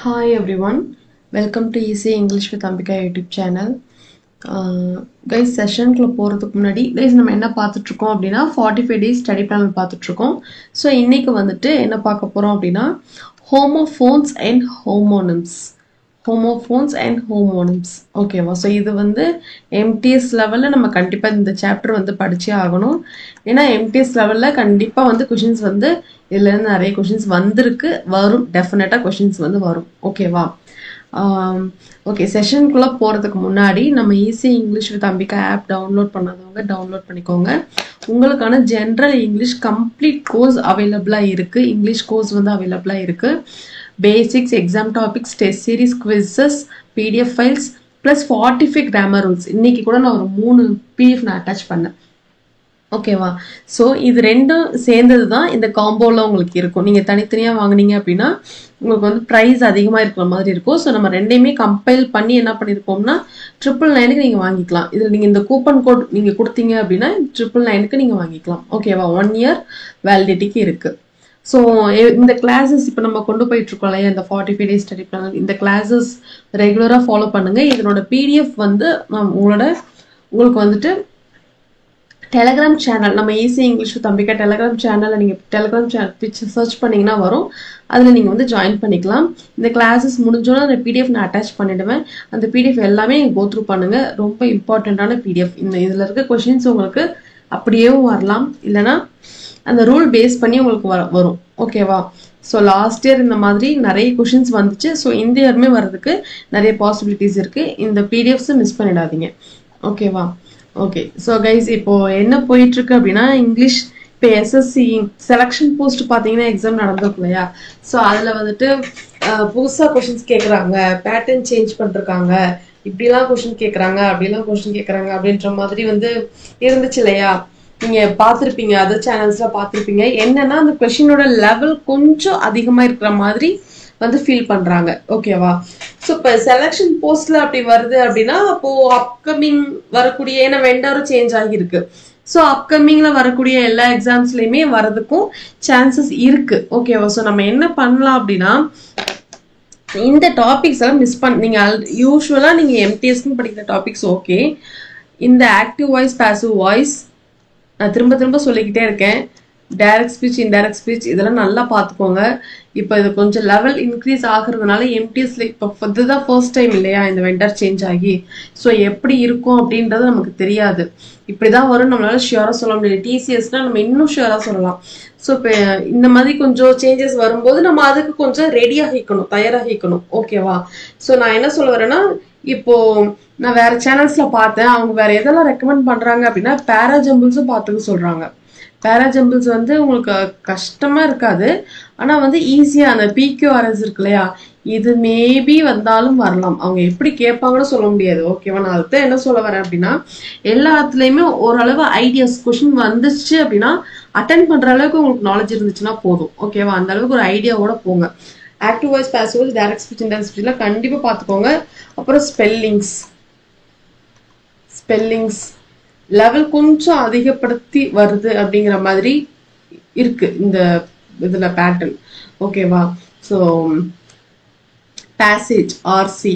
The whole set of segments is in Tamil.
Hi everyone, welcome to Easy English with Ambika YouTube channel. Guys, session குள்ள போறதுக்கு முன்னாடி guys நம்ம என்ன பார்த்துட்டு இருக்கோம் அப்படினா 45 days study plan பார்த்துட்டு இருக்கோம். சோ இன்னைக்கு வந்துட்டு என்ன பார்க்க போறோம் அப்படினா homophones and homonyms. Homophones and homonyms. ஓகேவா? சோ இது வந்து MTS லெவல்ல நம்ம கண்டிப்பா இந்த சாப்டர் வந்து படிச்சே ஆகணும். ஏனா MTS லெவல்ல கண்டிப்பா வந்து क्वेश्चंस வந்து இதுல இருந்து நிறைய क्वेश्चंस வந்திருக்கு, வரும், டெஃபினட்டா क्वेश्चंस வந்து வரும். ஓகேவா? ஓகே, செஷனுக்குள்ள போறதுக்கு முன்னாடி நம்ம easy English with Ambika app download பண்ணாதவங்க டவுன்லோட் பண்ணிக்கோங்க. உங்களுக்கான ஜெனரல் இங்கிலீஷ் கம்ப்ளீட் கோர்ஸ் அவைலபிளா இருக்கு. இங்கிலீஷ் கோர்ஸ் வந்து அவைலபிளா இருக்கு. Basics, exam topics, test series, quizzes, PDF files plus 45 grammar rules. இன்னைக்கு கூட நான் ஒரு 3 பிடிஎஃப் நான் அட்டாச் பண்ணேன். ஓகேவா? ஸோ இது ரெண்டும் சேர்ந்தது தான் இந்த காம்போவில் உங்களுக்கு இருக்கும். நீங்கள் தனித்தனியாக வாங்கினீங்க அப்படின்னா உங்களுக்கு வந்து ப்ரைஸ் அதிகமாக இருக்கிற மாதிரி இருக்கும். ஸோ நம்ம ரெண்டையுமே கம்பைல் பண்ணி என்ன பண்ணியிருக்கோம்னா 999க்கு நீங்கள் வாங்கிக்கலாம். இதில் நீங்கள் இந்த கூப்பன் கோட் நீங்கள் கொடுத்தீங்க அப்படின்னா 999க்கு நீங்கள் வாங்கிக்கலாம். ஓகேவா? 1 year வேலிடிட்டிக்கு இருக்குது. ஸோ இந்த கிளாஸஸ் இப்போ நம்ம கொண்டு போயிட்டு இருக்கோம் இல்லையா, இந்த 45 days ஸ்டடி பிளான், இந்த கிளாஸஸ் ரெகுலராக ஃபாலோ பண்ணுங்கள். இதனோட பிடிஎஃப் வந்து உங்களுக்கு வந்துட்டு டெலகிராம் சேனல், நம்ம easy English with Ambika Telegram சேனலில் நீங்கள் டெலகிராம் சேனல் சர்ச் பண்ணிங்கன்னா வரும். அதில் நீங்கள் வந்து ஜாயின் பண்ணிக்கலாம். இந்த கிளாஸஸ் முடிஞ்சோன்னா அந்த பிடிஎஃப் நான் அட்டாச் பண்ணிவிடுவேன். அந்த பிடிஎஃப் எல்லாமே நீங்கள் கோ த்ரூ பண்ணுங்கள். ரொம்ப இம்பார்ட்டண்ட்டான பிடிஎஃப். இதில் இருக்க கொஷின்ஸ் உங்களுக்கு அப்படியேவும் வரலாம், இல்லைனா அந்த ரூல் பேஸ் பண்ணி உங்களுக்கு வரும். ஓகேவா? ஸோ லாஸ்ட் இயர் இந்த மாதிரி நிறைய கொஷின்ஸ் வந்துச்சு. ஸோ இந்த இயருமே வர்றதுக்கு நிறைய பாசிபிலிட்டிஸ் இருக்குது. இந்த பிடிஎஃப்ஸை மிஸ் பண்ணிடாதீங்க. ஓகேவா? ஓகே, ஸோ கைஸ் இப்போ என்ன போயிட்டு இருக்கு அப்படின்னா இங்கிலீஷ் இப்போ எஸ்எஸ்சி செலக்ஷன் போஸ்ட் பார்த்தீங்கன்னா எக்ஸாம் நடந்திருக்கு இல்லையா. ஸோ அதில் வந்துட்டு புதுசாக கொஷின்ஸ் கேட்குறாங்க, பேட்டர்ன் சேஞ்ச் பண்ணிருக்காங்க, இப்படிலாம் கொஷின் கேட்குறாங்க, அப்படிலாம் கொஷின் கேட்குறாங்க அப்படின்ற மாதிரி வந்து இருந்துச்சு இல்லையா. நீங்கள் பார்த்துருப்பீங்க, அதர் சேனல்ஸில் பார்த்துருப்பீங்க. என்னன்னா அந்த கொஷினோட லெவல் கொஞ்சம் அதிகமாக இருக்கிற மாதிரி வந்து ஃபீல் பண்றாங்க. ஓகேவா? ஸோ இப்போ செலக்ஷன் போஸ்ட்ல அப்படி வருது அப்படின்னா அப்போ அப்கமிங் வரக்கூடிய, ஏன்னா வெண்டரும் சேஞ்ச் ஆகியிருக்கு. ஸோ அப்கமிங்ல வரக்கூடிய எல்லா எக்ஸாம்ஸ்லயுமே வரதுக்கும் சான்சஸ் இருக்கு. ஓகேவா? ஸோ நம்ம என்ன பண்ணலாம் அப்படின்னா இந்த டாபிக்ஸ் எல்லாம் மிஸ் நீங்க யூஸ்வலா நீங்க எம்டிஎஸ்க்கு படிக்கிற டாபிக்ஸ் ஓகே. இந்த ஆக்டிவ் வாய்ஸ், பாசிவ் வாய்ஸ் நான் திரும்ப திரும்ப சொல்லிக்கிட்டே இருக்கேன். டைரக்ட் ஸ்பீச், இன்டைரக்ட் ஸ்பீச் இதெல்லாம் நல்லா பார்த்துக்கோங்க. இப்போ இது கொஞ்சம் லெவல் இன்க்ரீஸ் ஆகுறதுனால எம்டிஎஸ்ல இப்போ இதுதான் ஃபர்ஸ்ட் டைம் இல்லையா இந்த வெண்டர் சேஞ்ச் ஆகி. ஸோ எப்படி இருக்கும் அப்படின்றது நமக்கு தெரியாது. இப்படிதான் வரும் நம்மளால ஷியூரா சொல்ல முடியாது. டிசிஎஸ்னா நம்ம இன்னும் ஷியூரா சொல்லலாம். ஸோ இப்போ இந்த மாதிரி கொஞ்சம் சேஞ்சஸ் வரும்போது நம்ம அதுக்கு கொஞ்சம் ரெடி ஆகிக்கணும், தயாராகிக்கணும். ஓகேவா? ஸோ நான் என்ன சொல்ல வரேன்னா, இப்போ நான் வேற சேனல்ஸ்ல பார்த்தேன், அவங்க வேற எதெல்லாம் ரெக்கமெண்ட் பண்றாங்க அப்படின்னா பேராஜம்பிள்ஸும் பார்த்துக்க சொல்றாங்க. பேராஜம்பிள்ஸ் வந்து உங்களுக்கு கஷ்டமா இருக்காது, ஆனா வந்து ஈஸியா அந்த பிக்யூஆர்எஸ் இருக்கு இல்லையா, இது மேபி வந்தாலும் வரலாம். அவங்க எப்படி கேட்பாங்கன்னு சொல்ல முடியாது. ஓகேவா? நான் அதுதான் என்ன சொல்ல வரேன் அப்படின்னா எல்லாத்துலயுமே ஓரளவு ஐடியாஸ் கொஸ்டின் வந்துச்சு அப்படின்னா அட்டென்ட் பண்ற அளவுக்கு உங்களுக்கு நாலேஜ் இருந்துச்சுன்னா போதும். ஓகேவா? அந்த அளவுக்கு ஒரு ஐடியாவோட போங்க. Active voice, passive voice, direct speech, indirect ஸ்பீச்ல கண்டிப்பா பார்த்துக்கோங்க. அப்புறம் ஸ்பெல்லிங்ஸ் லெவல் கொஞ்சம் அதிகப்படுத்தி வருது அப்படிங்கிற மாதிரி இருக்கு இந்த இதுல பேட்டர்ன். ஓகேவா? So passage, RC,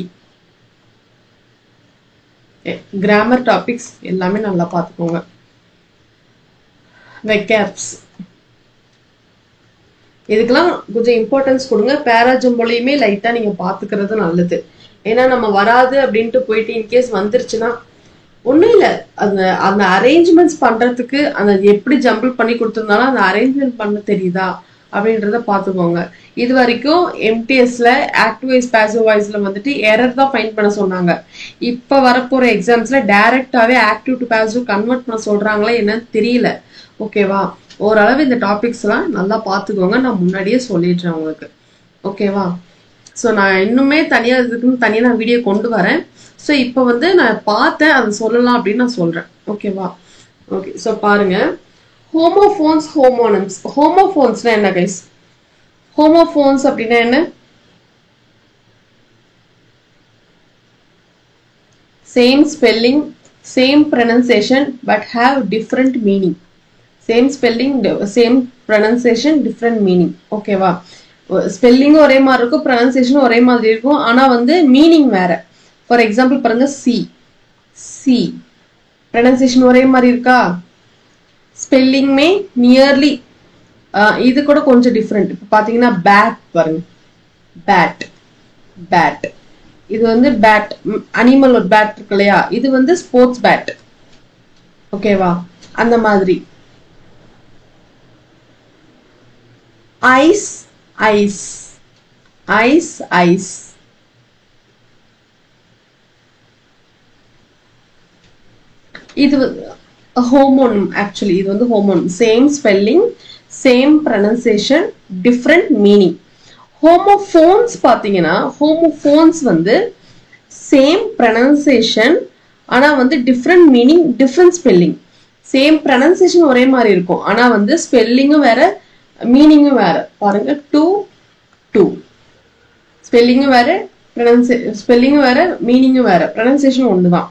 grammar topics எல்லாமே நல்லா பார்த்துக்கோங்க. வெக்காப்ஸ் இதுக்கெல்லாம் கொஞ்சம் இம்பார்ட்டன்ஸ் கொடுங்க. பேராஜம்பளையுமே லைட்டா நீங்க பாத்துக்கிறது நல்லது. ஏன்னா நம்ம வராது அப்படின்ட்டு போயிட்டு இன்கேஸ் வந்துருச்சுன்னா ஒன்றும் இல்லை, அந்த அரேஞ்ச்மெண்ட்ஸ் பண்றதுக்கு அந்த எப்படி ஜம்பிள் பண்ணி கொடுத்துருந்தாலும் அந்த அரேஞ்ச்மெண்ட் பண்ண தெரியுதா அப்படின்றத பார்த்துக்கோங்க. இது வரைக்கும் எம்டிஎஸ்ல ஆக்டிவ் வாய்ஸ், பாசிவ் வாய்ஸ்ல வந்துட்டு எரர் தான் ஃபைண்ட் பண்ண சொன்னாங்க. இப்போ வரப்போற எக்ஸாம்ஸ்ல டைரக்டாவே ஆக்டிவ் டு பாசிவ் கன்வெர்ட் பண்ண சொல்றாங்களா என்னன்னு தெரியல. ஓகேவா? ஓரளவு இந்த டாபிக்ஸ் எல்லாம் நல்லா பார்த்துக்கோங்க. நான் முன்னாடியே சொல்லிடுறேன் உங்களுக்கு. ஓகேவா? ஸோ நான் இன்னுமே இதுக்குன்னு தனியாக நான் வீடியோ கொண்டு வரேன். ஸோ இப்போ வந்து நான் பார்த்தேன், அதை சொல்லலாம் அப்படின்னு நான் சொல்றேன். ஓகேவா? ஓகே, ஸோ பாருங்க, ஹோமோஃபோன்ஸ், ஹோமோனிம்ஸ். ஹோமோஃபோன்ஸ்னா என்ன கைஸ்? ஹோமோஃபோன்ஸ் அப்படின்னா என்ன? Same spelling, same pronunciation but have different meaning. Same spelling, same pronunciation, different meaning. ஓகேவா? ஸ்பெல்லிங்கும் ஒரே மாதிரி இருக்கும், ப்ரொனன்சியேஷனும் ஒரே மாதிரி இருக்கும், ஆனா வந்து மீனிங் வேற. ஃபார் எக்ஸாம்பிள் பாருங்க, சி சி ப்ரொனன்சியேஷன் ஒரே மாதிரி இருக்கா, ஸ்பெல்லிங்குமே நியர்லி இது கூட கொஞ்சம் டிஃப்ரெண்ட். இப்போ பாத்தீங்கன்னா பேட் பாருங்க, பேட் பேட் இது வந்து பேட் அனிமல் ஒரு பேட் இருக்கு இல்லையா, இது வந்து ஸ்போர்ட்ஸ் பேட். ஓகேவா, அந்த மாதிரி. Eyes eyes eyes eyes. இது ஹோமோனிம். ஆக்சுவலி இது வந்து homonym. Same spelling, same pronunciation, different meaning. Homophones பாத்தீங்கன்னா, ஹோமோஃபோன்ஸ் வந்து சேம் ப்ரொனன்சியேஷன் ஆனா வந்து different meaning, different spelling. Same pronunciation ஒரே மாதிரி இருக்கும், ஆனா வந்து ஸ்பெல்லிங்கும் வேற, மீனிங்கும் வேற. பாருங்க, டூ டூ ஸ்பெல்லிங்கும் வேற, ஸ்பெல்லிங்கும் வேற, மீனிங்கும் வேற, ப்ரொனன்சியேஷன் ஒண்ணுதான்.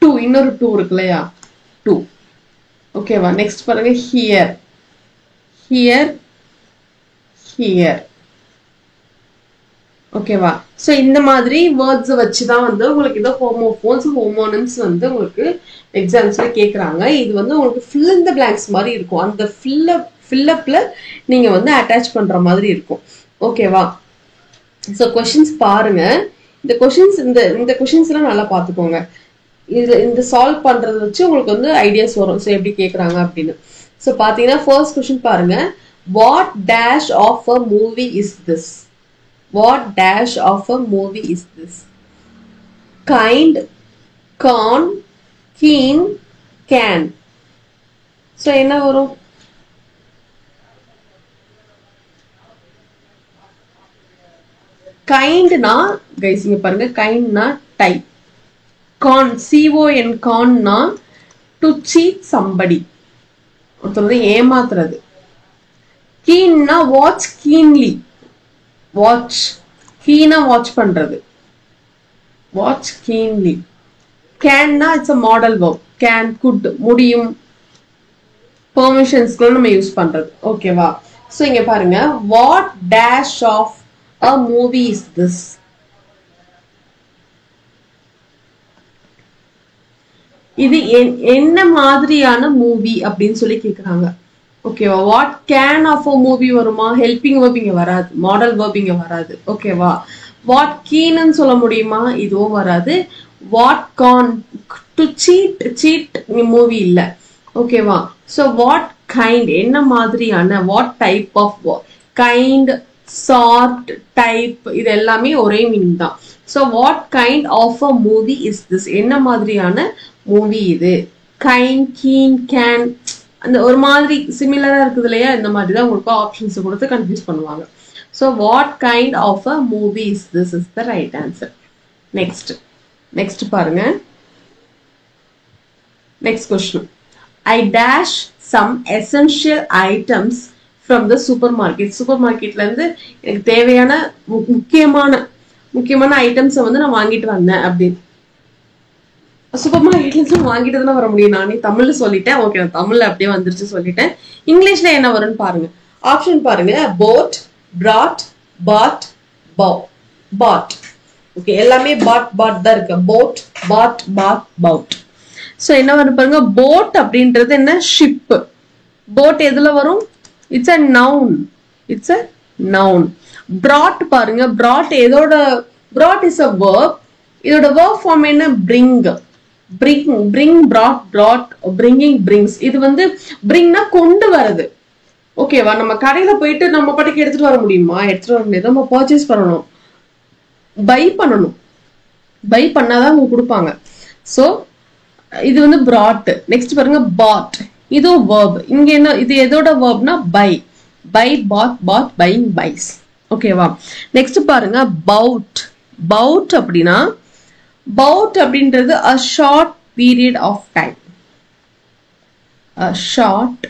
டூ, இன்னொரு டூ இருக்கு இல்லையா, டூ. ஓகேவா, நெக்ஸ்ட் பாருங்க, ஹியர் ஹியர் ஹியர். ஓகேவா, சோ இந்த மாதிரி வேர்ட்ஸ் வச்சுதான் வந்து உங்களுக்கு இதை ஹோமோஃபோன்ஸ், ஹோமோனிம்ஸ் வந்து உங்களுக்கு எக்ஸாம்ஸ்ல கேக்குறாங்க. இது வந்து உங்களுக்கு ஃபில் இன் தி பிளாங்க்ஸ் மாதிரி இருக்கும். அந்த ஃபில்லப்ல நீங்க வந்து அட்டாச் பண்ற மாதிரி இருக்கும். ஓகேவா, சோ क्वेश्चंस பாருங்க. இந்த क्वेश्चंस இந்த क्वेश्चंस எல்லாம் நல்லா பாத்துக்கோங்க. இந்த சால்வ் பண்றத வச்சு உங்களுக்கு வந்து ஐடியாஸ் வரும், சோ எப்படி கேக்குறாங்க அப்படின்னு. சோ பாத்தீங்கன்னா ஃபர்ஸ்ட் क्वेश्चन பாருங்க, what dash of a movie is this? What dash of a movie is this? Kind, con, keen, can. So என்ன வரும்? கைண்ட்னா கைஸ் இங்க பாருங்க, கைண்ட்னா டைப். con, con, conனா to cheat somebody, ஒருத்தரை ஏமாத்துறது. keenனா watch keenly, watch, keenனா watch பண்றது, watch keenly. canனா it's a model verb, can, could, முடியும், permissionsக்கு நம்ம யூஸ் பண்றது. ஓகேவா, சோ இங்க பாருங்க, what dash of a movie is this? இது என்ன மாதிரியான மூவி அப்படின்னு சொல்லி கேக்குறாங்க. ஓகேவா, what can of a movie வருமா, ஹெல்பிங் வெர்ப் இங்க வராது, மாடல் வெர்ப் இங்க வராது. ஓகேவா, வாட் கீன்னு சொல்ல முடியுமா, இதுவும் வராது. What can, to seat, seat movie இல்ல. ஓகேவா, சோ வாட் கைண்ட், என்ன மாதிரியான, what type of, kind, sort, type, இது எல்லாமே ஒரே மீனிங் தான். So what kind of a movie is this, என்ன மாதிரியான மூவி இது. கைண்ட், கீன், கேன் அந்த ஒரு மாதிரி சிமிலரா இருக்குது இல்லையா, இந்த மாதிரி தான் உங்களுக்கு ஆப்ஷன்ஸ் கொடுத்து கன்ஃபியூஸ் பண்ணுவாங்க. So what kind of a movie is this is the right answer. Next பாருங்க, next question. I dash some essential items from the supermarket. சூப்பர் மார்க்கெட்ல இருந்து எனக்கு தேவையான முக்கியமான ஐட்டம்ஸை வந்து நான் வாங்கிட்டு வந்தேன் அப்படின்னு. சூப்பர் மார்க்கெட்ல வாங்கிட்டு தானே வர முடியும். நானே தமிழ்ல சொல்லிட்டேன். ஓகே, நான் தமிழ்ல அப்படியே வந்துருச்சு சொல்லிட்டேன். இங்கிலீஷ்ல என்ன வரும்னு பாருங்க. ஆப்ஷன் பாருங்க, boat, brought, bought, bought. Okay, எல்லாமே bought தான் இருக்கு. Boat, bought, bought. சோ என்ன வரும் பாருங்க, போட் அப்படின்றது என்ன, ஷிப். போட் எதுல வரும், it's a noun, it's a noun. brought பாருங்க, brought எதோட, brought is a verb. இதோட verb form என்ன, bring, brought, bringing, brings. இது வந்து bringனா கொண்டு வரது. ஓகேவா, நம்ம கடையில போயிட்டு நம்ம பாட்டுக்கு எடுத்துட்டு வர முடியுமா, எடுத்துட்டு வர முடியாது. நம்ம பர்ச்சேஸ் பண்ணணும், பை பண்ணாதான் அவங்க கொடுப்பாங்க. சோ இது வந்து brought. நெக்ஸ்ட் பாருங்க, bought, இது verb. இங்க என்ன, இது எதோட verbனா buy, bought, buying, buys. ஓகேவா, நெக்ஸ்ட் பாருங்க, bout அப்படின்னா, bout அப்படின்றது a short period of time, a short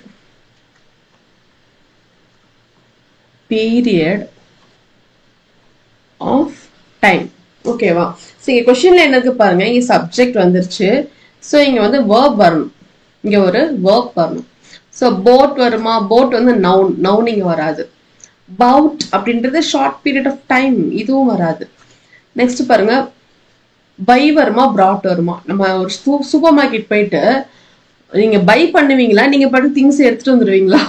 period of time. ஓகேவா, சோ இங்க क्वेश्चनல என்னது பாருங்க, இங்க சப்ஜெக்ட் வந்துருச்சு. சோ இங்க வந்து verb வரணும், இங்க ஒரு verb வரணும். சோ boat வருமா, boat வந்து noun இங்க வராது. bout அப்படின்றது ஷார்ட் பீரியட் ஆஃப் டைம், இதுவும் வராது. நெக்ஸ்ட் பாருங்க, பை வருமா brought வருமா. நம்ம ஒரு சூப்பர் மார்க்கெட் போயிட்டு நீங்க பை பண்ணுவீங்களா, நீங்க பாட்டு திங்ஸ் எடுத்துட்டு வந்துருவீங்களா?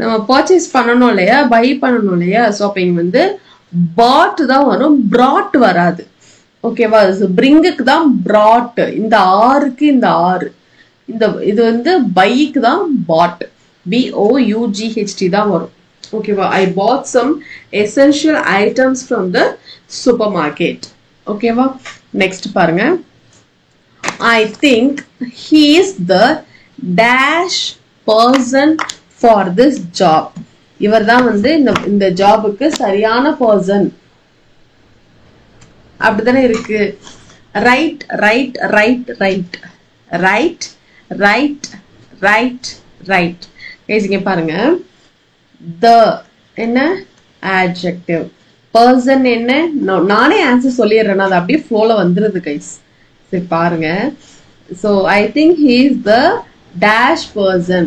நம்ம பர்ச்சேஸ் பண்ணணும் இல்லையா, பை பண்ணணும் இல்லையா. ஸோ அப்ப இங்க வந்து பாட் தான் வரும், brought வராது. ஓகேவா. பிரிங்குக்கு தான் brought, இந்த ஆறுக்கு இந்த ஆறு, இந்த இது வந்து பைக்கு தான் பாட், BOUGHT தான் வரும். ஓகேவா. I bought some essential items from the supermarket. ஓகேவா. நெக்ஸ்ட் பாருங்க, I think he is the dash person for this job. இவர் தான் வந்து இந்த ஜாபுக்கு சரியான பர்சன். அப்படித்தானே இருக்கு. Right right right right right right right right. இங்க பாருங்க, the என்ன adjective, person என்ன, நானே ஆன்சர் சொல்லிடுறேன், அது அப்படியே ஃப்ளோல வந்துருது கைஸ். சரி பாருங்க. So I think he is the dash person.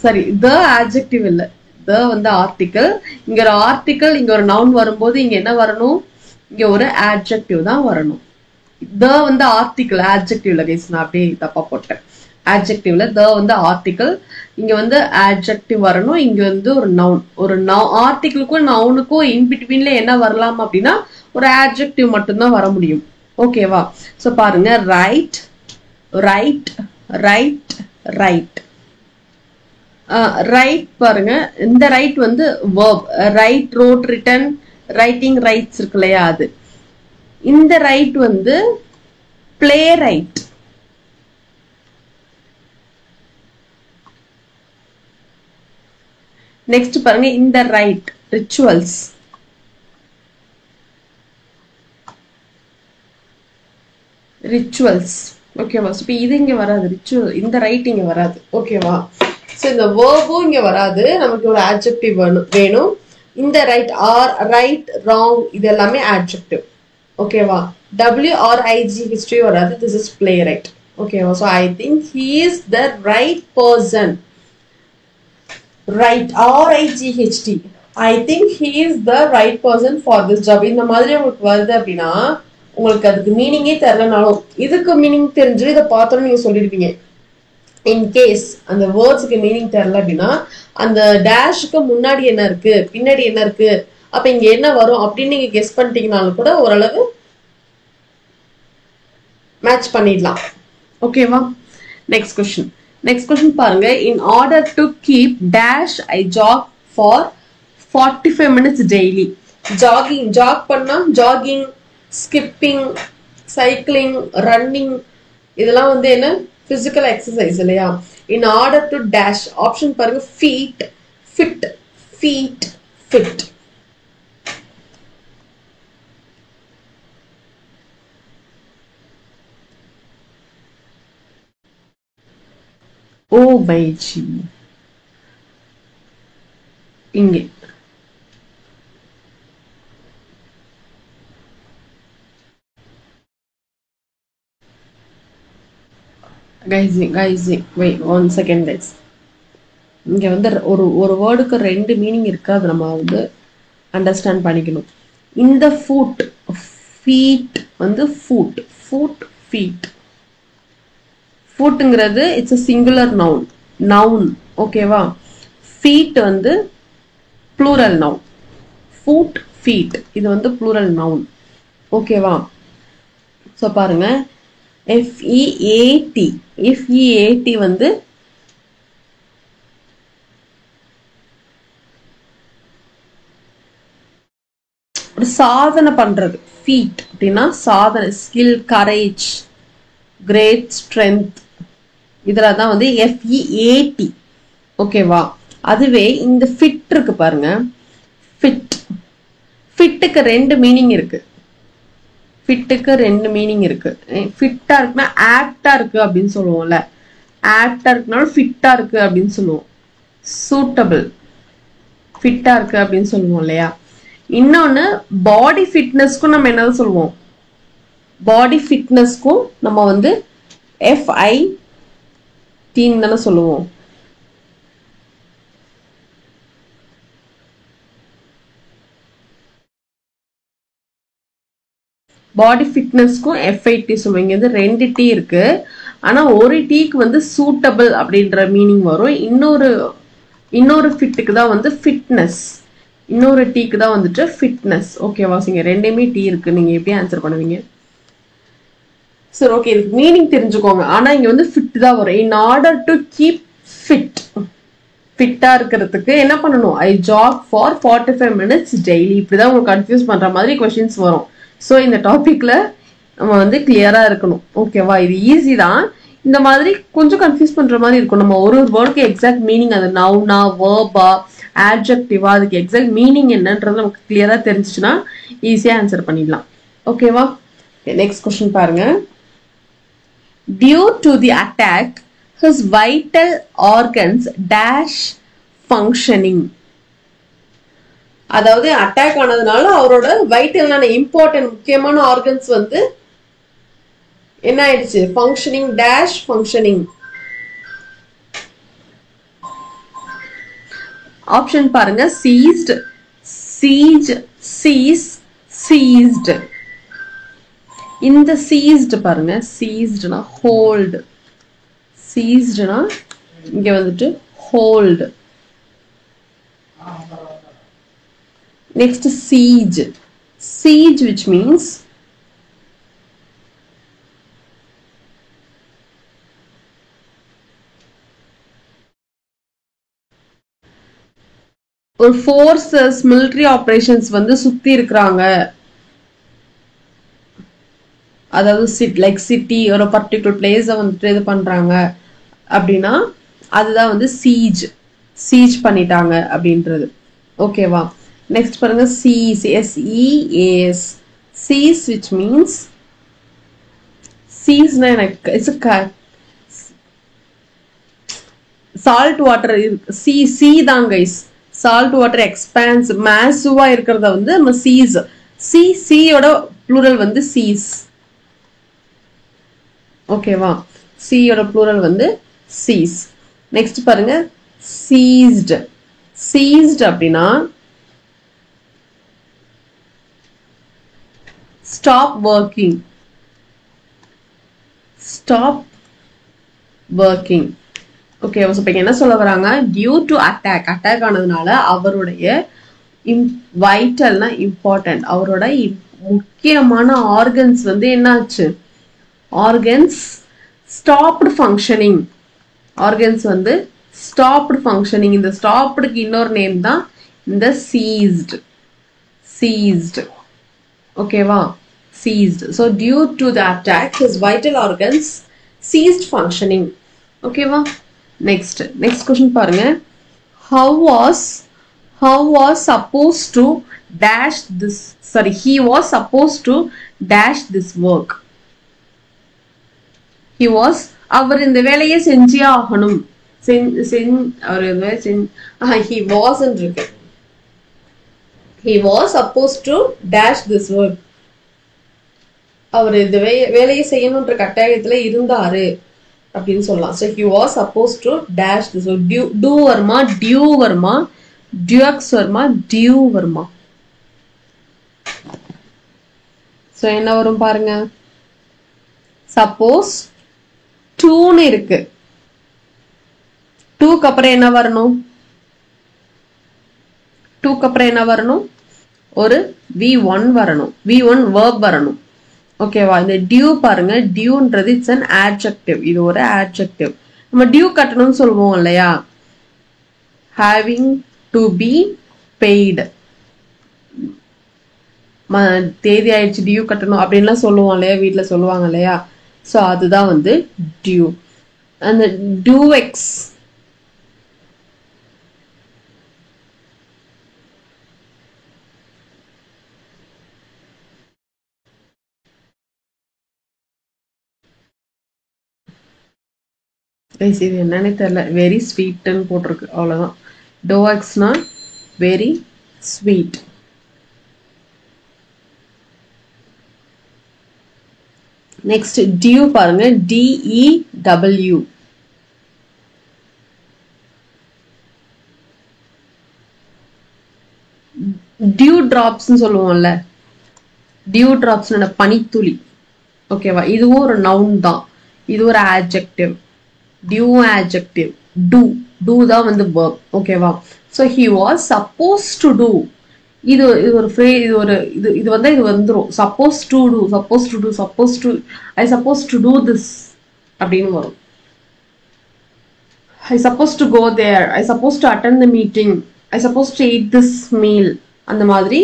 சரி, the adjective இல்ல, the வந்து ஆர்டிகல். இங்க ஒரு ஆர்டிகல், இங்க ஒரு நவுன் வரும்போது இங்க என்ன வரணும், இங்க ஒரு adjective தான் வரணும். the வந்து ஆர்டிகல், adjectiveல கைஸ் நான் அப்படியே தப்பா போட்டேன். adjectiveல the வந்து ஆர்டிகல், இங்க வந்து adjective வரணும். இங்க வந்து ஒரு நவுன், ஒரு ஆர்டிகிளுக்கும் நவுனுக்கும் இன் பிட்வீன்ல என்ன வரலாம் அப்படின்னா ஒரு adjective மட்டும்தான் வர முடியும். ஓகேவா. சோ பாருங்க, right right right right right. பாருங்க, இந்த ரைட் வந்து verb, write wrote written writing writes இருக்கு இல்லையா, அது. இந்த ரைட் வந்து பிளே ரைட். நெக்ஸ்ட் பாருங்க, இந்த ரைட் ரிச்சுவல்ஸ். ரிச்சுவல்ஸ். ஓகேவா. இப்போ இது இங்க வராது, ரிச்சுவல், இந்த ரைட் இங்க வராது. ஓகேவா. ஸோ இந்த வேர்பும் இங்க வராது, நமக்கு ஒரு ஆட்ஜெக்டிவ் வேணும். இந்த ரைட், ஆர் ரைட் ராங், இது எல்லாமே ஆட்ஜெக்டிவ். ஓகேவா. WRIGHT வராது, திஸ் இஸ் பிளே ரைட். ஓகேவா. So I think he is the right person. Right, RIGHT. I think he is the right person for this job. இந்த மாதிரி உங்களுக்கு வருது அப்படின்னா உங்களுக்கு அதுக்கு மீனிங்கே தெரியலனாலும் இதுக்கு மீனிங் தெரிஞ்சு இதை பார்த்தோன்னு நீங்க சொல்லிடுவீங்க. இன்கேஸ் அந்த வேர்ட்ஸுக்கு மீனிங் தெரியல அப்படின்னா அந்த டேஷுக்கு முன்னாடி என்ன இருக்கு, பின்னாடி என்ன இருக்கு, அப்ப இங்க என்ன வரும் அப்படின்னு நீங்க கெஸ் பண்ணிட்டீங்கனாலும் கூட ஓரளவு மேட்ச் பண்ணிடலாம். ஓகேவா. Next question. நெக்ஸ்ட் கொஸ்டின் பாருங்க, in order to keep dash I jog for 45 minutes daily. Jogging, jog பண்ணா ஜாகிங், ஸ்கிப்பிங், சைக்கிளிங், ரன்னிங், இதெல்லாம் வந்து என்ன, பிசிக்கல் எக்ஸசைஸ் இல்லையா. In order to dash, option பாருங்க, ஃபீட், ஃபிட், ஃபீட், ஃபிட். ஓ பை ஜி இங்கே guys wait one second guys. இங்க வந்து ஒரு வேர்டுக்கு ரெண்டு மீனிங் இருக்கு, அது நம்ம வந்து அண்டர்ஸ்டாண்ட் பண்ணிக்கணும். இந்த ஃபுட், ஃபீட் வந்து ஃபுட், ஃபுட், ஃபீட். ஃபுட்ங்கிறது it's a singular noun, noun. ஓகேவா. ஃபீட் வந்து ப்ளூரல் நவுன். ஃபுட், ஃபீட் இது வந்து ப்ளூரல் நவுன். ஓகேவா. ஸோ பாருங்க, FEAT, FEAT வந்து ஒரு சாதனை பண்றது. ஃபீட் அப்படின்னா சாதனை, ஸ்கில், கரேஜ், கிரேட் ஸ்ட்ரென்த், இதுல தான் வந்து FEAT. ஓகேவா. அதுவே இந்த ஃபிட் இருக்கு பாருங்க, ஃபிட், ஃபிட்டுக்கு ரெண்டு மீனிங் இருக்கு. ஃபிட்டுக்கு ரெண்டு மீனிங் இருக்கு. ஃபிட்டா இருக்குன்னா ஆக்டா இருக்கு அப்படின்னு சொல்லுவோம்ல, ஆக்டா இருக்குனாலும் ஃபிட்டா இருக்கு அப்படின்னு சொல்லுவோம். சூட்டபிள், ஃபிட்டா இருக்கு அப்படின்னு சொல்லுவோம் இல்லையா. இன்னொன்னு பாடி ஃபிட்னஸ்க்கும் நம்ம என்னதான் சொல்லுவோம், பாடி ஃபிட்னஸ்க்கும் நம்ம வந்து FIT தானே சொல்லுவோம். பாடி ஃபிட்னஸ்க்கும் FIT சொல்லுவோம். இங்க வந்து 2 T இருக்கு. ஆனா ஒரு டீக்கு வந்து சூட்டபிள் அப்படின்ற மீனிங் வரும். இன்னொரு ஃபிட்டுக்கு தான் வந்து ஃபிட்னஸ். இன்னொரு டீக்கு தான் வந்துட்டு ஃபிட்னஸ். ஓகேவா? இங்க ரெண்டுமே டீ இருக்கு. நீங்க எப்படி ஆன்சர் பண்ணுவீங்க? சரி, ஓகே, இதுக்கு மீனிங் தெரிஞ்சுக்கோங்க. ஆனா இங்க வந்து ஃபிட் தான் வரும். இன் ஆர்டர் டு கீப் ஃபிட், ஃபிட்டா இருக்கிறதுக்கு என்ன பண்ணணும்? ஐ ஜாக் ஃபார் 45 minutes டெய்லி. இப்படிதான் உங்களுக்கு கன்ஃபியூஸ் பண்ற மாதிரி கொஸ்டின்ஸ் வரும். ஸோ இந்த டாபிக்ல நம்ம வந்து கிளியரா இருக்கணும். ஓகேவா? இது ஈஸி தான். இந்த மாதிரி கொஞ்சம் கன்ஃபியூஸ் பண்ற மாதிரி இருக்கும். நம்ம ஒரு வேர்டுக்கு எக்ஸாக்ட் மீனிங், அது நவுனா, வேர்பா, ஆட்ஜெக்டிவா, அதுக்கு எக்ஸாக்ட் மீனிங் என்னன்றது நமக்கு கிளியரா தெரிஞ்சிச்சுன்னா ஈஸியா ஆன்சர் பண்ணிடலாம். ஓகேவா? நெக்ஸ்ட் கொஸ்டின் பாருங்க. Due to the attack, his vital organs dash functioning. அதாவது அட்டாக் ஆனதுனால அவரோட வைட்டலான இம்பார்ட்டன்ட் முக்கியமான ஆர்கன்ஸ் வந்து என்ன ஆயிடுச்சு? Functioning dash functioning. ஆப்ஷன் பாருங்க. Ceased, siege, cease, ceased. இந்த சீஸ்ட் பாருங்க. சீஸ்ட்னா ஹோல்டு. சீஸ்ட்னா இங்க வந்துட்டு hold. Next, siege. Siege, which means ஒரு ஃபோர்ஸஸ், மிலிட்டரி ஆபரேஷன்ஸ் வந்து சுத்தி இருக்கிறாங்க. அதாவது லைக் சிட்டி, ஒரு பர்டிகுலர் பிளேஸை வந்துட்டு இது பண்றாங்க அப்படின்னா அதுதான் வந்து சீஜ். சீஜ் பண்ணிட்டாங்க அப்படின்றது. ஓகேவா? நெக்ஸ்ட் பாருங்க. Seas, SEAS. Seas which means சீஸ்னா எனக்கு இட்ஸ் சால்ட் வாட்டர். சி தான் கைஸ். சால்ட் வாட்டர் எக்ஸ்பான்ஸ் மேசிவா இருக்கிறத வந்து நம்ம சீஸ். சியோட ப்ளூரல் வந்து சீஸ். ஓகேவா? சியோட ப்ளூரல் வந்து சீஸ். நெக்ஸ்ட் பாருங்க. சீஸ்ட். சீஸ்ட் அப்படின்னா stop working. Stop working. Okay, என்ன சொல்ல வராங்க? டியூ டு அட்டாக், அட்டாக் ஆனதுனால அவருடைய வைட்டல்னா இம்பார்ட்டன்ட், அவரோட முக்கியமான ஆர்கன்ஸ் வந்து என்னாச்சு? Organs stopped functioning. ஆர்கன்ஸ் வந்து ஸ்டாப்டு ஃபங்க்ஷனிங். இந்த ஸ்டாப்டுக்கு இன்னொரு நேம் தான் இந்த சீஸ்ட். சீஸ்ட். ஓகேவா? seized. So due to the attack, his vital organs ceased functioning. ஓகேவா? நெக்ஸ்ட் கொஸ்டின் பாருங்க. How was supposed to dash this, sorry, he was supposed to dash this work. He was, அவர் இந்த வேலையை செஞ்சே ஆகணும். he wasn't இருக்கு. He was supposed to dash this work. அவர் இந்த வேலையை செய்யணும்ன்ற கட்டாயத்துல இருந்தாரு அப்படின்னு சொல்லலாம். So he was supposed to dash this work. do வருமா, due வருமா, dux வருமா, due வருமா? So என்ன வரும் பாருங்க. சப்போஸ் டூன்னு இருக்கு. டூக்கு அப்புறம் என்ன வரணும்? டூக்கு அப்புறம் என்ன வரணும்? ஒரு V1 வரணும். V1 verb வரணும். ஓகேவா? இந்த டியூ பாருங்க. டியூன்றது இட்ஸ் அன் ஆட்ஜெக்டிவ். இது ஒரு ஆட்ஜெக்டிவ். நம்ம டியூ கட்டணும்னு சொல்லுவோம் இல்லையா? Having to be paid. தேதி ஆயிடுச்சு, டியூ கட்டணும் அப்படின்லாம் சொல்லுவோம் இல்லையா? வீட்டுல சொல்லுவாங்க இல்லையா? ஸோ அதுதான் வந்து டியூ. அந்த டூஎக்ஸ் இது என்னன்னு தெரியல. வெரி ஸ்வீட்னு போட்டிருக்கு, அவ்வளவுதான். டோஎக்ஸ்னா வெரி ஸ்வீட். நெக்ஸ்ட் டியூ பாருங்க. DEW. டியூ டிராப்ஸ் சொல்லுவோம்ல. டியூ டிராப்ஸ் பனித்துளி. ஓகேவா, இதுவும் ஒரு நவுன் தான், இது ஒரு ஆட்ஜெக்டிவ். டியூ ஆட்ஜெக்டிவ். டூ தான் வந்து verb. ஓகேவா, so he was supposed to do. இது ஒரு phrase, இது வந்து இது வந்துரும். supposed to do I supposed to do this அப்படின்னு வரும். I supposed to go there, I supposed to attend the meeting, I supposed to eat this meal. அந்த மாதிரி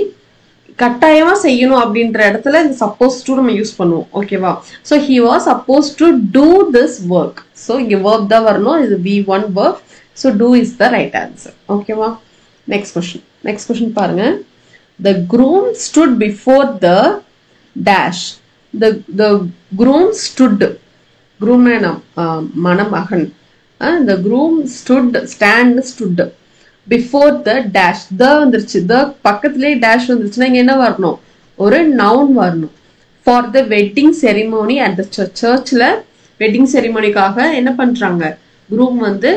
கட்டாயமா செய்யணும் அப்படின்ற இடத்துல இந்த சப்போஸ் டு நம்ம யூஸ் பண்ணுவோம். ஓகேவா, so he was supposed to do this work. So இங்க verb தான் வரணும், இது V1 verb. So do is the right answer. ஓகேவா, நெக்ஸ்ட் கொஸ்டின் பாருங்க. The groom stood before the dash. The groom stood. groom மணமகன். The groom stood before the dash. the வந்துருச்சு, the பக்கத்திலேயே dash வந்துருச்சுன்னா இங்க என்ன வரணும், ஒரு noun வரணும். For the wedding ceremony at the church. சர்ச்ல வெட்டிங் செரிமோனிக்காக என்ன பண்றாங்க, groom வந்து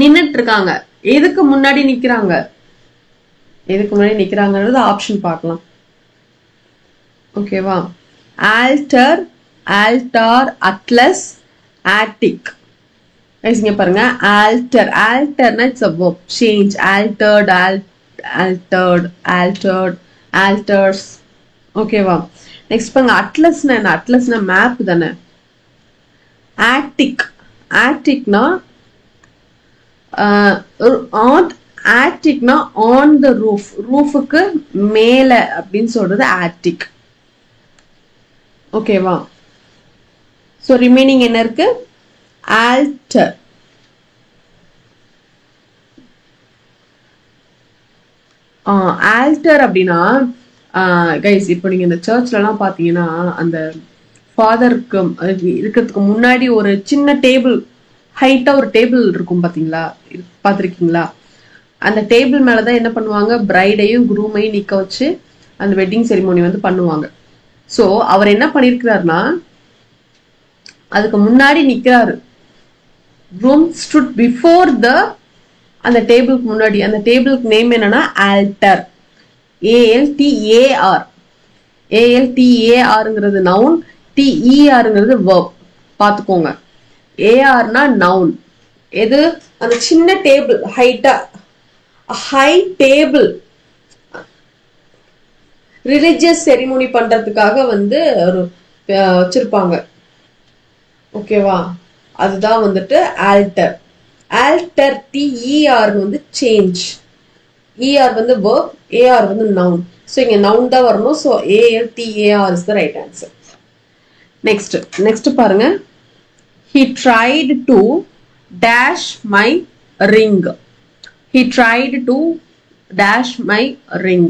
நின்னுட்டு இருக்காங்க. எதுக்கு முன்னாடி நிக்கிறாங்கன்றது ஆப்ஷன் பார்க்கலாம். ஓகேவா, ஆல்டர், அட்லஸ், ஆட்டிக். இங்க பாருங்க, ஆல்டர்னா it's a verb, change. alters. ஓகேவா, நெக்ஸ்ட் பாருங்க, அட்லஸ்னா என்ன, அட்லஸ்னா மேப் தானே. ஆட்டிக்னா ஆன் த ரூஃப், ரூஃபுக்கு மேல அப்படின்னு சொல்றது ஆட்டிக். ஓகேவா, சோ ரிமைனிங் என்ன இருக்கு, ஆல்டர். ஆல்டர் அப்படின்னா கைஸ், இப்போ நீங்க இந்த சர்ச்ல எல்லாம் பாத்தீங்கன்னா அந்த ஃபாதருக்கு இருக்கிறதுக்கு முன்னாடி ஒரு சின்ன டேபிள், ஹைட்டா ஒரு டேபிள் இருக்கும், பாத்திருக்கீங்களா? அந்த டேபிள் மேலதான் என்ன பண்ணுவாங்க, பிரைடையும் குரூமையும் நிக்க வச்சு அந்த வெட்டிங் செரிமோனி வந்து பண்ணுவாங்க. சோ அவர் என்ன பண்ணிருக்கிறாருன்னா அதுக்கு முன்னாடி நிக்கிறாரு. groom stood before the, அந்த டேபிளுக்கு முன்னாடி. அந்த டேபிளுக்கு நேம் என்னன்னா ஆல்டர். ALTARங்கிறது நவுன், TERங்கிறது verb. பாத்துக்கோங்க, ARனா நவுன். எது, அந்த சின்ன table, high table religious ceremony பண்றதுக்காக வந்து ஒரு வச்சிருப்பாங்க. ஓகேவா, அதுதான் வந்துட்டு ஆல்டர். TER வந்து சேஞ்ச். ER வந்து verb, AR வந்து noun. ஸோ இங்க நவுன் தான் வரணும். So ALTAR is the right answer. Next பாருங்க. He tried to dash my ring. He tried to dash my ring.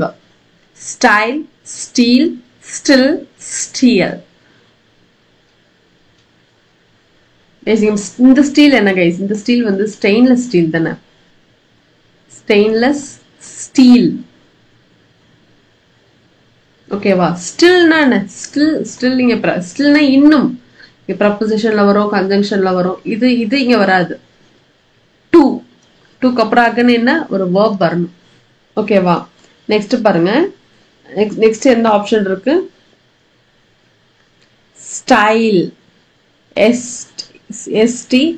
Style, steal, still, steal. இந்த ஸ்டீல் என்ன கைஸ், இந்த ஸ்டீல் வந்து ஸ்டெயின்லெஸ் ஸ்டீல் தானே. Stainless steel. ஓகேவா, ஸ்டில்னா என்ன, ஸ்டில் நீங்க ஸ்டில்னா இன்னும் ப்ரப்போசிஷன்ல வரும், கன்ஜங்ஷன்ல வரும். இது இங்க வராது. டூக்கு அப்புறம் அகன் என்ன, ஒரு verb வரணும். ஓகேவா, நெக்ஸ்ட் பாருங்க. நெக்ஸ்ட் என்ன ஆப்ஷன் இருக்கு, ஸ்டைல். STILE.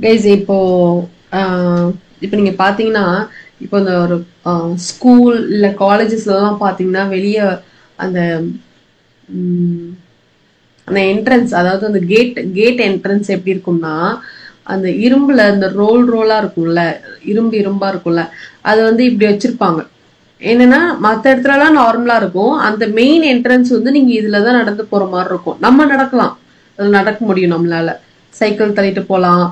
கைஸ், இப்போ நீங்க பாத்தீங்கன்னா, இப்போ இந்த ஒரு ஸ்கூல் இல்ல காலேஜஸ்லாம் பாத்தீங்கன்னா வெளியே அந்த என்ட்ரன்ஸ், அதாவது அந்த கேட் என்ட்ரன்ஸ் எப்படி இருக்கும்னா, அந்த இரும்புல அந்த ரோலா இருக்கும்ல, இரும்பா இருக்கும்ல, அது வந்து இப்படி வச்சிருப்பாங்க. என்னன்னா மற்ற இடத்துல எல்லாம் நார்மலா இருக்கும். அந்த மெயின் என்ட்ரன்ஸ் வந்து நீங்க இதுலதான் நடந்து போற மாதிரி இருக்கும். நம்ம நடக்கலாம், அது நடக்க முடியும் நம்மளால. சைக்கிள் தள்ளிட்டு போகலாம்,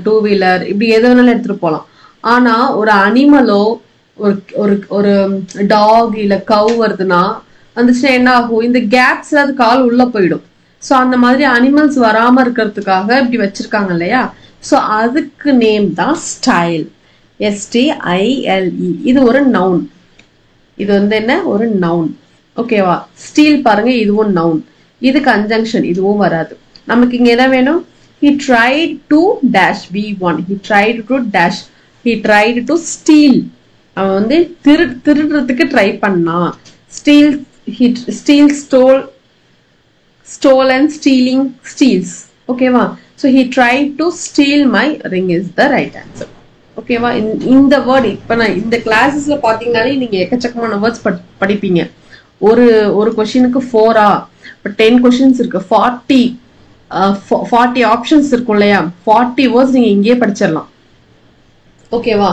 2 வீலர், இப்படி எது வேணாலும் எடுத்துட்டு போகலாம். ஆனா ஒரு அனிமலோ, ஒரு டாக் இல்ல கவ் வருதுன்னா வந்துச்சுன்னா என்ன ஆகும், இந்த கேப்ஸ்ல அது கால் உள்ள போயிடும். ஸோ அந்த மாதிரி அனிமல்ஸ் வராம இருக்கிறதுக்காக இப்படி வச்சிருக்காங்க இல்லையா. ஸோ அதுக்கு நேம் தான் ஸ்டைல். STILE. இது ஒரு நவுன். இது வந்து என்ன, ஒரு நவுன். ஓகேவா? ஸ்டீல் பாருங்க, இதுவும் நவுன். இது கன்ஜங்ஷன், இதுவும் வராது. நமக்கு இங்க என்ன வேணும்? He tried to dash V1. He tried to dash. He tried to steal. அவன் வந்து திருடுறதுக்கு ட்ரை பண்ணான். Steal, he steal, stole and stealing, steals. ஓகேவா? So he tried to steal my ring is the right answer. ஓகேவா? இந்த வேர்ட் இப்ப நான் இந்த கிளாஸஸ்ல பாத்தீங்கன்னாலே நீங்க எக்கச்சக்கமான வேர்ட்ஸ் படிப்பீங்க. ஒரு கொஸ்டினுக்கு 4 இப்ப 10 கொஸ்டின்ஸ் இருக்கு, 40 ஆப்ஷன்ஸ் இருக்கும் இல்லையா? 40 வேர்ட்ஸ் நீங்க இங்கேயே படிச்சிடலாம். ஓகேவா?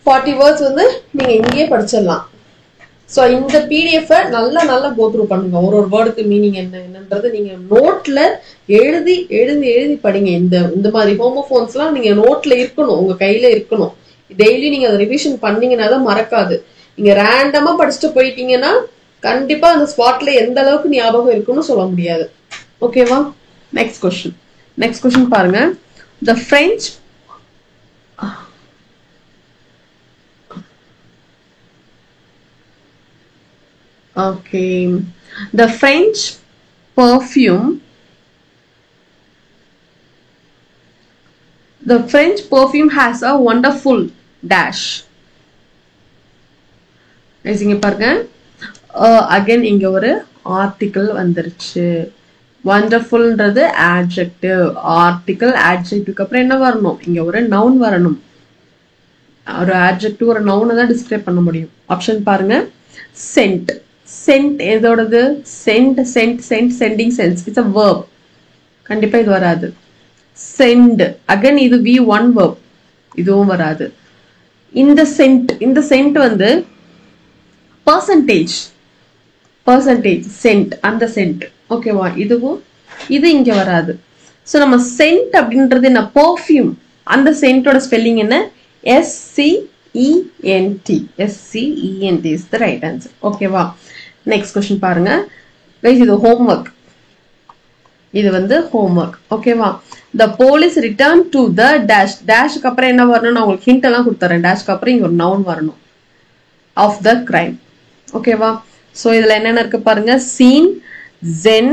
40 வேர்ட்ஸ் வந்து நீங்க இங்கேயே படிச்சிடலாம். ஸோ இந்த பிடிஎஃப் நல்லா கோ த்ரூ பண்ணுங்க. ஒரு வேர்டுக்கு மீனிங் என்னன்றது நீங்க நோட்ல எழுதி படிங்க. இந்த மாதிரி ஹோமோஃபோன்ஸ் எல்லாம் நீங்க நோட்ல இருக்கணும், உங்க கையில இருக்கணும். டெய்லி நீங்க அதை ரிவிஷன் பண்ணீங்கன்னா தான் மறக்காது. நீங்க ரேண்டமா படிச்சுட்டு போயிட்டீங்கன்னா கண்டிப்பா அந்த ஸ்பாட்ல எந்த அளவுக்கு ஞாபகம் இருக்குன்னு சொல்ல முடியாது. ஓகேவா? நெக்ஸ்ட் கொஸ்டின் பாருங்க. The French okay, the French perfume has a wonderful dash. இங்க பாருங்க, அகைன் இங்க ஒரு ஆர்டிகிள் வந்துருச்சு. வண்டர்ஃபுல்ன்றது adjective, ஆர்டிகிள் adjectiveக்கு அப்புறம் என்ன வரணும்? இங்க ஒரு நவுன் வரணும். ஒரு adjective ஒரு நவுனை தான் டிஸ்கிரைப் பண்ண முடியும். ஆப்ஷன் பாருங்க. சென்ட் எதோடது? Scenting sense. It's a verb. கண்டிப்பா இது வராது. சென்ட் அகைன் இது V1 verb, இதுவும் வராது. இந்த சென்ட் வந்து பர்சன்டேஜ் சென்ட், அந்த சென்ட். ஓகேவா? இது இங்க வராது. சோ நம்ம சென்ட் அப்படின்றது என்ன? பெர்ஃப்யூம். அந்த சென்ட்டோட ஸ்பெல்லிங் என்ன? SCENT is the right answer. ஓகேவா? நெக்ஸ்ட் கொஸ்டின் பாருங்க. இது ஹோம்ஒர்க். இது வந்து ஹோம்ஒர்க். ஓகேவா? The police returned to the dash. டேஷ்க்கு அப்புறம் என்ன வரணும்? நான் உங்களுக்கு ஹிண்ட் எல்லாம் கொடுத்துறேன். டேஷ்க்கு அப்புறம் இங்க ஒரு நவுன் வரணும். Of the crime. ஓகேவா? சோ இதுல என்னென்ன இருக்கு பாருங்க. சீன், ஜென்,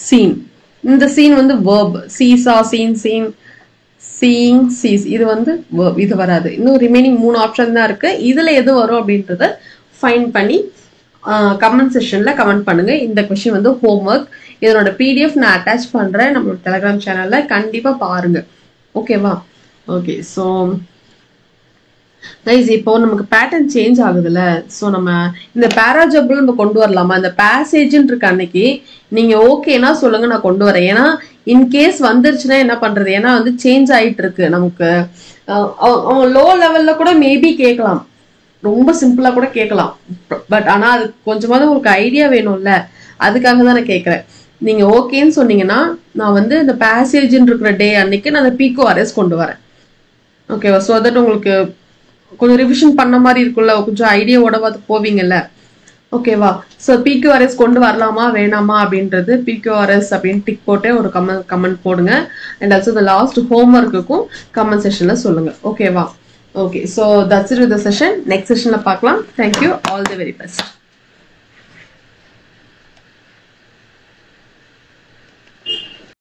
சீன். இந்த சீன் வந்து verb. சீசா, சீன், சீயிங், சீஸ். இது வந்து verb. இது வராது. இன்னும் ரிமைனிங் 3 ஆப்ஷன் தான் இருக்கு. இதுல எது வரும் அப்படின்றத ஃபைண்ட் பண்ணி கமெண்ட் செக்ஷன்ல கமெண்ட் பண்ணுங்க. இந்த கொஸ்டின் வந்து ஹோம்ஒர்க். இதனோட பிடிஎஃப் நான் அட்டாச் பண்றேன் நம்மளோட டெலிகிராம் சேனல்ல, கண்டிப்பா பாருங்க. ஓகேவா? ஓகே. ஸோ கைஸ், இப்போ நமக்கு பேட்டர்ன் சேஞ்ச் ஆகுதுல்ல. ஸோ நம்ம இந்த பேராஜபிள் நம்ம கொண்டு வரலாமா? இந்த பேசேஜ்ன்னு இருக்க அன்னைக்கு நீங்க ஓகேனா சொல்லுங்க, நான் கொண்டு வரேன். ஏன்னா இன்கேஸ் வந்துருச்சுன்னா என்ன பண்றது? ஏன்னா வந்து சேஞ்ச் ஆயிட்டு இருக்கு நமக்கு. அவங்க லோ லெவல்ல கூட மேபி கேட்கலாம், ரொம்ப சிம்பிளா கூட கேட்கலாம். பட் ஆனா அது கொஞ்சமாவது உங்களுக்கு ஐடியா வேணும்ல, அதுக்காக தான் நான் கேட்கறேன். நீங்க ஓகேன்னு சொன்னீங்கன்னா நான் வந்து இந்த பேசேஜ்ன்னு இருக்கிற டே அன்னைக்கு நான் அந்த PQRS கொண்டு வரேன். ஓகேவா? ஸோ தட் உங்களுக்கு கொஞ்சம் ரிவிஷன் பண்ண மாதிரி இருக்குல்ல, கொஞ்சம் ஐடியாவோட பார்த்து போவீங்கல்ல. ஓகேவா? ஸோ PQRS கொண்டு வரலாமா வேணாமா அப்படின்றது PQRS அப்படின்னு டிக் போட்டே ஒரு கமெண்ட் போடுங்க. அண்ட் ஆல்சோ இந்த லாஸ்ட் ஹோம்ஒர்க்குக்கும் கமெண்ட் செஷன்ல சொல்லுங்க. ஓகேவா? Okay. So that's it with the session. Next செஷன்ல பார்க்கலாம். Thank you. All the very best.